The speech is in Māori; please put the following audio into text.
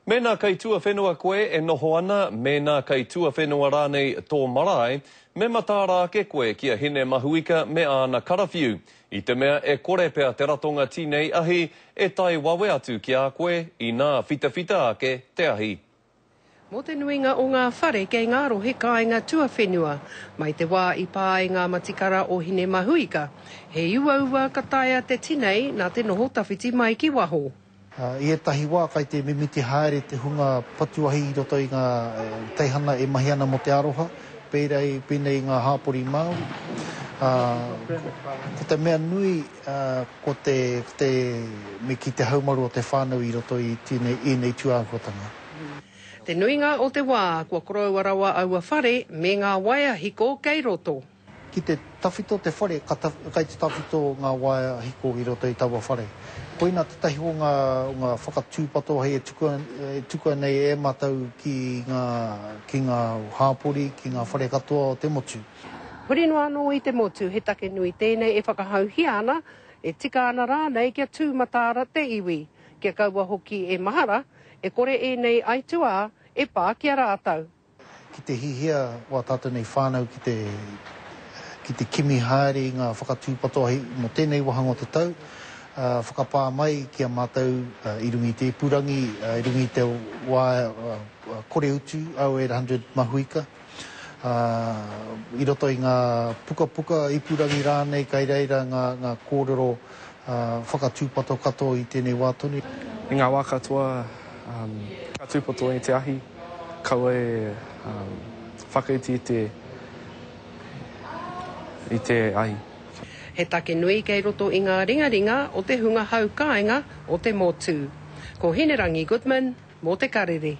Mena kai tua whenua koe e noho ana, mena kai tua whenua rānei tō marae, me matara ke koe kia hine mahuika me ana karawhiu. I te mea e kore pea te ratonga tīnei ahi e tai wawe atu ki a koe i nā whita ake te ahi. Mō te nuinga o ngā whare kei ngā rohe kāinga tua whenua, mai te wā i pāe ngā matikara o hine mahuika, he ua ka taia te tinei nā te noho tawhiti mai ki waho. I e tahi wā kai te mimiti haere te hunga patuahi i roto i ngā teihana e mahi ana mo te aroha, pērei pēnei ngā hāpori Māori. Ko te mea nui, ko te me ki te haumaru o te whānau i roto i nei tuākotanga. Te nuinga o te wā, kua korau arawa aua whare me ngā waia hiko kei roto. Ki te tawhito te whare, kai te tawhito ngā waia hiko i roto i taua whare. Koina te tahi o ngā whakatūpato hei e tukua nei e matau ki ngā hāpori, ki ngā whare katoa o te motu. Hurinu anō i te motu, he take nui tēnei e whakahauhi ana, e tika ana rānei kia tūmatara te iwi. Kia kaua hoki e mahara, e kore e nei aitua e pā kia rātau. Ki te hihia wā tātou nei whānau ki te kimi haere i ngā whakatūpato hei mo tēnei wahanga o te tau. Whakapā mai ki a mātou i rungi te purangi, i rungi te wā kore utu au 800 mahuika. I roto i ngā puka i purangi rānei kai reira ngā kōrero whakatūpato katoa i tēnei wātoni. I ngā wā katoa, ka tūpato i te ahi, kaua e whakaiti i te ahi. He take nui kei roto i ngā ringaringa o te hunga hau kāinga o te motu. Ko Hinerangi Goodman, mō te karere.